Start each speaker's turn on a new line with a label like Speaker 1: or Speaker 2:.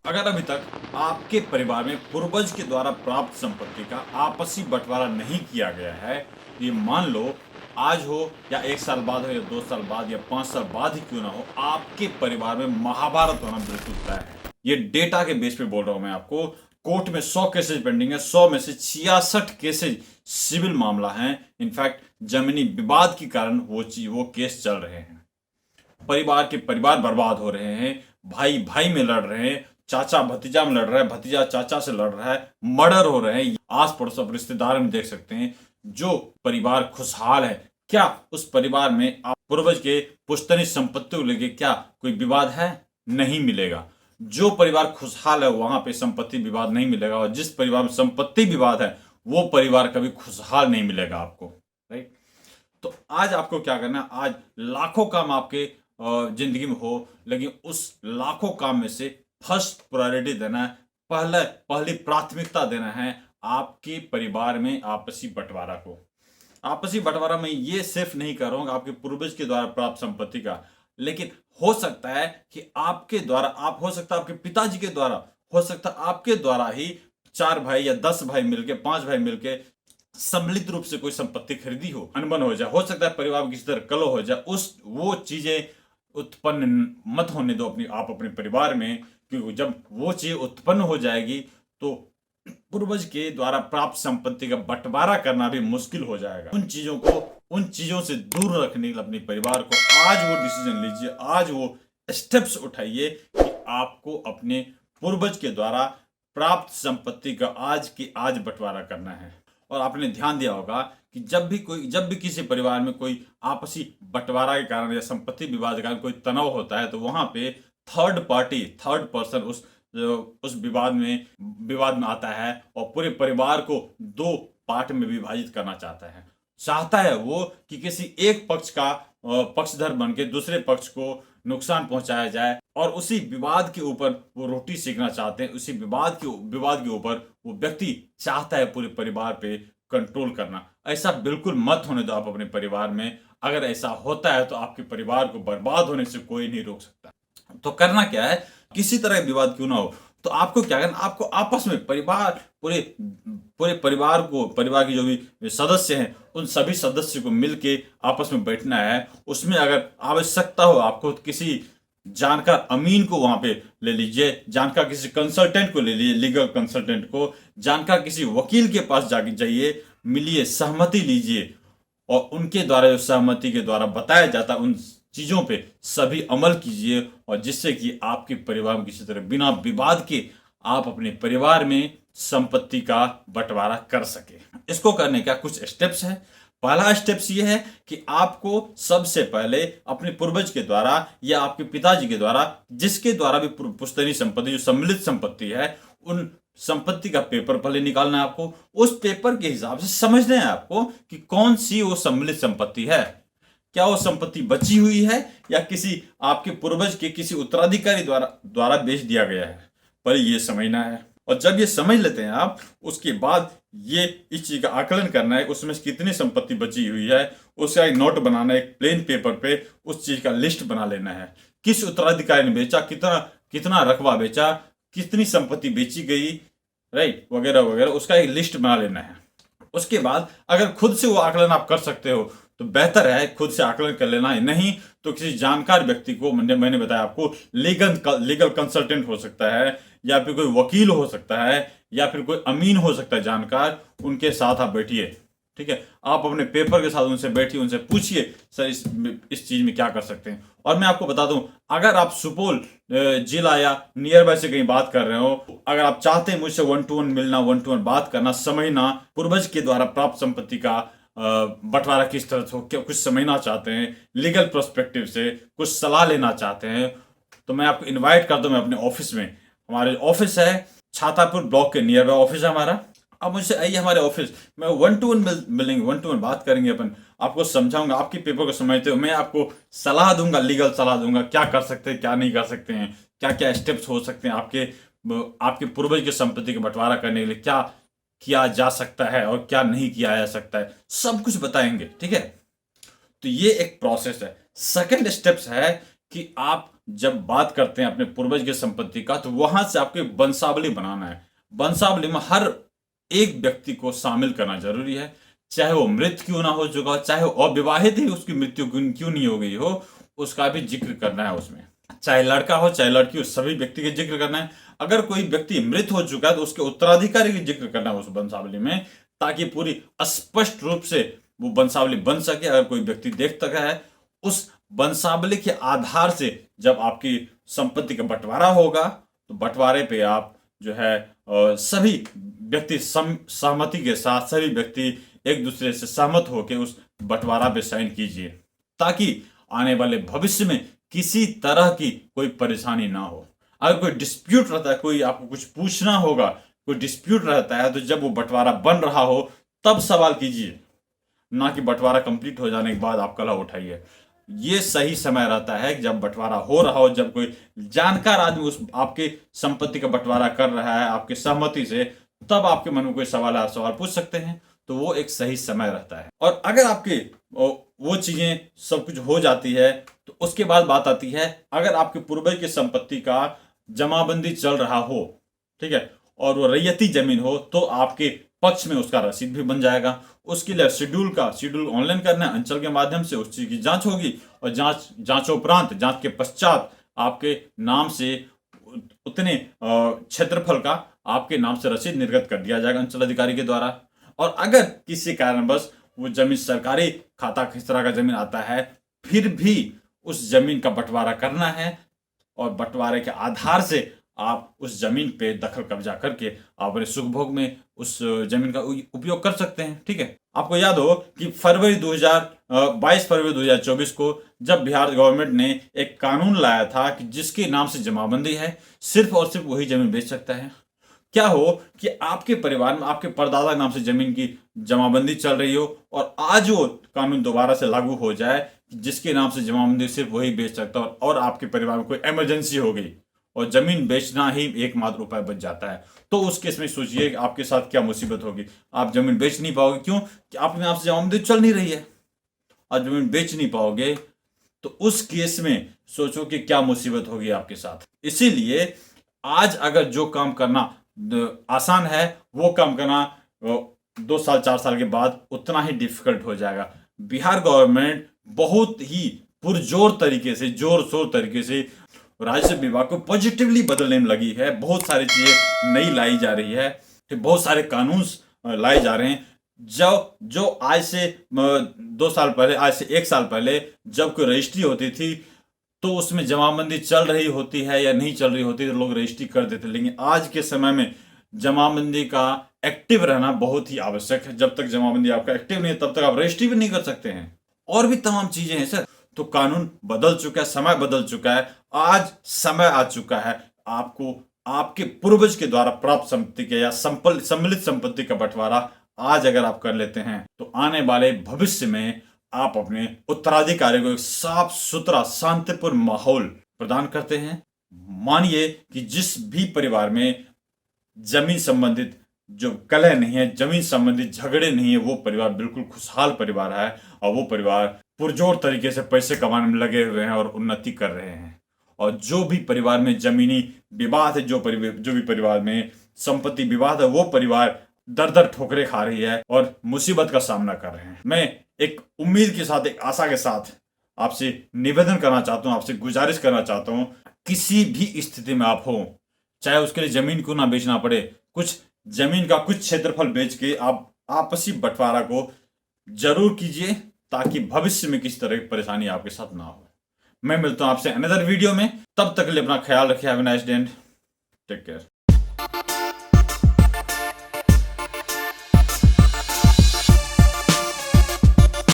Speaker 1: अगर अभी तक आपके परिवार में पूर्वज के द्वारा प्राप्त संपत्ति का आपसी बंटवारा नहीं किया गया है, ये मान लो आज हो या 1 साल बाद हो या 2 साल बाद या 5 साल बाद ही क्यों ना हो, आपके परिवार में महाभारत होना बिल्कुल तय है। ये डेटा के बेस पे बोल रहा हूं मैं आपको। कोर्ट में 100 केसेज पेंडिंग है, 100 में से 66 केसेज सिविल मामला है। इनफैक्ट जमीनी विवाद के कारण वो केस चल रहे हैं। परिवार के परिवार बर्बाद हो रहे हैं, भाई भाई में लड़ रहे हैं, चाचा भतीजा में लड़ रहा है, भतीजा चाचा से लड़ रहा है, मर्डर हो रहे हैं। आस पड़ोस अब रिश्तेदार में देख सकते हैं। जो परिवार खुशहाल है, क्या उस परिवार में आप पूर्वज के पुश्तैनी संपत्ति को लेके क्या कोई विवाद है? नहीं मिलेगा। जो परिवार खुशहाल है वहां पे संपत्ति विवाद नहीं मिलेगा, और जिस परिवार में संपत्ति विवाद है वो परिवार कभी खुशहाल नहीं मिलेगा आपको। राइट। तो आज आपको क्या करना है? आज लाखों काम आपके जिंदगी में हो, लेकिन उस लाखों काम में से फर्स्ट प्रायोरिटी देना है, पहली प्राथमिकता देना है आपके परिवार में आपसी बंटवारा को। आपसी बंटवारा में ये सिर्फ नहीं कर रहा हूं आपके पूर्वज के द्वारा प्राप्त संपत्ति का, लेकिन हो सकता है कि आपके द्वारा, आप हो सकता है आपके पिताजी के द्वारा, हो सकता है आपके द्वारा ही 4 भाई या 10 भाई मिलके, 5 भाई मिलके सम्मिलित रूप से कोई संपत्ति खरीदी हो, अनबन हो जाए। हो सकता है परिवार में किसी तरह कलह हो जाए। वो चीजें उत्पन्न मत होने दो आप अपने परिवार में, क्योंकि जब वो चीज उत्पन्न हो जाएगी तो पूर्वज के द्वारा प्राप्त संपत्ति का बंटवारा करना भी मुश्किल हो जाएगा। उन चीजों से दूर रखने के लिए अपने परिवार को आज वो डिसीजन लीजिए, आज वो स्टेप्स उठाइए कि आपको अपने पूर्वज के द्वारा प्राप्त संपत्ति का आज के आज बंटवारा करना है। और आपने ध्यान दिया होगा कि जब भी किसी परिवार में कोई आपसी बंटवारा के कारण या संपत्ति विवाद के कारण कोई तनाव होता है, तो वहां पे थर्ड पर्सन उस विवाद में आता है और पूरे परिवार को 2 पार्ट में विभाजित करना चाहता है वो कि किसी एक पक्ष का पक्षधर बन के दूसरे पक्ष को नुकसान पहुंचाया जाए, और उसी विवाद के ऊपर वो रोटी सेकना चाहते हैं। उसी विवाद के ऊपर वो व्यक्ति चाहता है पूरे परिवार पे कंट्रोल करना। ऐसा बिल्कुल मत होने दो आप अपने परिवार में। अगर ऐसा होता है तो आपके परिवार को बर्बाद होने से कोई नहीं रोक सकता। तो करना क्या है, किसी तरह का विवाद क्यों ना हो, तो आपको क्या करना, आपको आपस में पूरे परिवार के जो भी सदस्य हैं उन सभी सदस्य को मिलके आपस में बैठना है। उसमें अगर आवश्यकता हो आपको किसी जानकार अमीन को वहां पे ले लीजिए, जानकार किसी कंसल्टेंट को ले लीजिए, लीगल कंसल्टेंट को, जानकार किसी वकील के पास जाइए, मिलिए, सहमति लीजिए, और उनके द्वारा जो सहमति के द्वारा बताया जाता है उन चीजों पे सभी अमल कीजिए, और जिससे कि आपके परिवार में किसी तरह बिना विवाद के आप अपने परिवार में संपत्ति का बंटवारा कर सके। इसको करने का कुछ स्टेप्स है। पहला स्टेप्स ये है कि आपको सबसे पहले अपने पूर्वज के द्वारा या आपके पिताजी के द्वारा, जिसके द्वारा भी पुश्तैनी संपत्ति जो सम्मिलित संपत्ति है, उन संपत्ति का पेपर पहले निकालना है आपको। उस पेपर के हिसाब से समझना है आपको कि कौन सी वो सम्मिलित संपत्ति है। क्या वो संपत्ति बची हुई है या किसी आपके पूर्वज के किसी उत्तराधिकारी द्वारा बेच दिया गया है, पर ये समझना है। और जब ये समझ लेते हैं आप, उसके बाद ये इस चीज का आकलन करना है उसमें कितनी संपत्ति बची हुई है, उसका एक नोट बनाना है, एक प्लेन पेपर पे उस चीज का लिस्ट बना लेना है। किस उत्तराधिकारी ने बेचा, कितना रकबा बेचा, कितनी संपत्ति बेची गई, राइट, वगैरह वगैरह, उसका एक लिस्ट बना लेना है। उसके बाद अगर खुद से वो आकलन आप कर सकते हो तो बेहतर है, खुद से आकलन कर लेना है। नहीं तो किसी जानकार व्यक्ति को, मैंने बताया आपको, लीगल कंसल्टेंट हो सकता है, या फिर कोई वकील हो सकता है, या फिर कोई अमीन हो सकता है जानकार, उनके साथ आप बैठिए। ठीक है, आप अपने पेपर के साथ उनसे बैठिए, उनसे पूछिए सर इस चीज में क्या कर सकते हैं। और मैं आपको बता दूं, अगर आप सुपौल जिला या नियर बाय से कहीं बात कर रहे हो, अगर आप चाहते हैं मुझसे 1-to-1 मिलना, 1-to-1 बात करना, समझना, पूर्वज के द्वारा प्राप्त संपत्ति का बंटवारा किस तरह से हो, क्या कुछ समझना चाहते हैं, लीगल पर्सपेक्टिव से कुछ सलाह लेना चाहते हैं, तो मैं आपको इनवाइट कर दूं मैं अपने ऑफिस में। हमारे ऑफिस है छातापुर ब्लॉक के नियर बाय ऑफिस है हमारा। आप मुझसे आइए हमारे ऑफिस में, 1-to-1 मिलेंगे, 1-to-1 बात करेंगे, अपन आपको समझाऊंगा, आपके पेपर को समझते हो, मैं आपको सलाह दूंगा, लीगल सलाह दूंगा, क्या कर सकते हैं, क्या नहीं कर सकते हैं, क्या क्या स्टेप्स हो सकते हैं, आपके पूर्वज की संपत्ति का बंटवारा करने के लिए क्या किया जा सकता है और क्या नहीं किया जा सकता है, सब कुछ बताएंगे। ठीक है, तो ये एक प्रोसेस है। सेकंड स्टेप्स है कि आप जब बात करते हैं अपने पूर्वज की संपत्ति का, तो वहां से आपको वंशावली बनाना है। वंशावली में हर एक व्यक्ति को शामिल करना जरूरी है, चाहे वो मृत क्यों ना हो चुका हो, चाहे वो अविवाहित ही उसकी मृत्यु क्यों नहीं हो गई हो, उसका भी जिक्र करना है उसमें। चाहे लड़का हो चाहे लड़की हो, सभी व्यक्ति का जिक्र करना है। अगर कोई व्यक्ति मृत हो चुका है तो उसके उत्तराधिकारी का जिक्र करना है उस वंशावली में, ताकि पूरी स्पष्ट रूप से वो वंशावली बन सके। अगर कोई व्यक्ति देख सका है, उस वंशावली के आधार से जब आपकी संपत्ति का बंटवारा होगा, तो बंटवारे पे आप जो है सभी व्यक्ति सहमति के साथ, सभी व्यक्ति एक दूसरे से सहमत होकर उस बंटवारा पे साइन कीजिए, ताकि आने वाले भविष्य में किसी तरह की कोई परेशानी ना हो। अगर कोई डिस्प्यूट रहता है, कोई आपको कुछ पूछना होगा, कोई डिस्प्यूट रहता है, तो जब वो बंटवारा बन रहा हो तब सवाल कीजिए, ना कि बंटवारा कंप्लीट हो जाने के बाद आप कलह उठाइए। ये सही समय रहता है जब बंटवारा हो रहा हो, जब कोई जानकार आदमी उस आपके संपत्ति का बंटवारा कर रहा है आपके सहमति से, तब आपके मन में कोई सवाल है, आप सवाल पूछ सकते हैं। तो वो एक सही समय रहता है। और अगर आपके वो चीजें सब कुछ हो जाती है, तो उसके बाद बात आती है, अगर आपके पूर्वज की संपत्ति का जमाबंदी चल रहा हो, ठीक है, और वो रैयती जमीन हो, तो आपके पक्ष में उसका रसीद भी बन जाएगा। उसके लिए शेड्यूल ऑनलाइन करना है, अंचल के माध्यम से उस चीज की जांच होगी, और जांचोपरांत, जांच के पश्चात आपके नाम से उतने क्षेत्रफल का आपके नाम से रसीद निर्गत कर दिया जाएगा अंचल अधिकारी के द्वारा। और अगर किसी कारणवश वो जमीन सरकारी खाता खसरा का जमीन आता है, फिर भी उस जमीन का बंटवारा करना है, और बंटवारे के आधार से आप उस जमीन पे दखल कब्जा करके आप अपने सुख भोग में उस जमीन का उपयोग कर सकते हैं। ठीक है, आपको याद हो कि 22 फरवरी 2024 को जब बिहार गवर्नमेंट ने एक कानून लाया था कि जिसके नाम से जमाबंदी है, सिर्फ और सिर्फ वही जमीन बेच सकता है। क्या हो कि आपके परिवार में आपके परदादा नाम से जमीन की जमाबंदी चल रही हो, और आज वो कानून दोबारा से लागू हो जाए जिसके नाम से जमाबंदी सिर्फ वही बेच सकता है, और आपके परिवार में कोई इमरजेंसी हो गई और जमीन बेचना ही एकमात्र उपाय बच जाता है, तो उस केस में सोचिए कि आपके साथ क्या मुसीबत होगी। आप जमीन बेच नहीं पाओगे, क्यों कि आपके नाम से जमाबंदी चल नहीं रही है, और जमीन बेच नहीं पाओगे, तो उस केस में सोचो कि क्या मुसीबत होगी आपके साथ। इसीलिए आज अगर जो काम करना आसान है, वो काम करना 2 साल 4 साल के बाद उतना ही डिफिकल्ट हो जाएगा। बिहार गवर्नमेंट बहुत ही पुरजोर तरीके से, जोर शोर तरीके से राजस्व विभाग को पॉजिटिवली बदलने में लगी है। बहुत सारी चीजें नई लाई जा रही है, बहुत सारे कानून लाए जा रहे हैं। जो आज से 2 साल पहले, आज से 1 साल पहले जब कोई रजिस्ट्री होती थी, तो उसमें जमाबंदी चल रही होती है या नहीं चल रही होती, तो लोग रजिस्ट्री कर देते। लेकिन आज के समय में जमाबंदी का एक्टिव रहना बहुत ही आवश्यक है। जब तक जमाबंदी आपका एक्टिव नहीं है, तब तक आप रजिस्ट्री भी नहीं कर सकते हैं। और भी तमाम चीजें हैं सर। तो कानून बदल चुका है, समय बदल चुका है। आज समय आ चुका है आपको आपके पूर्वज के द्वारा प्राप्त संपत्ति के या सम्मिलित संपत्ति का बंटवारा आज अगर आप कर लेते हैं, तो आने वाले भविष्य में आप अपने उत्तराधिकारी को एक साफ सुथरा शांतिपूर्ण माहौल प्रदान करते हैं। मानिए कि जिस भी परिवार में जमीन संबंधित जो कलह नहीं है, जमीन संबंधित झगड़े नहीं है, वो परिवार बिल्कुल खुशहाल परिवार है, और वो परिवार पुरजोर तरीके से पैसे कमाने में लगे हुए हैं और उन्नति कर रहे हैं। और जो भी परिवार में जमीनी विवाद है, जो भी परिवार में संपत्ति विवाद है, वो परिवार दर दर ठोकरे खा रही है और मुसीबत का सामना कर रहे हैं। मैं एक उम्मीद के साथ, एक आशा के साथ आपसे निवेदन करना चाहता हूं, आपसे गुजारिश करना चाहता हूं, किसी भी स्थिति में आप हो, चाहे उसके लिए जमीन को ना बेचना पड़े, कुछ जमीन का कुछ क्षेत्रफल बेच के आप आपसी बंटवारा को जरूर कीजिए, ताकि भविष्य में किसी तरह की परेशानी आपके साथ ना हो। मैं मिलता हूं आपसे अनदर वीडियो में, तब तक के लिए अपना ख्याल रखिए। Have a nice day, take care.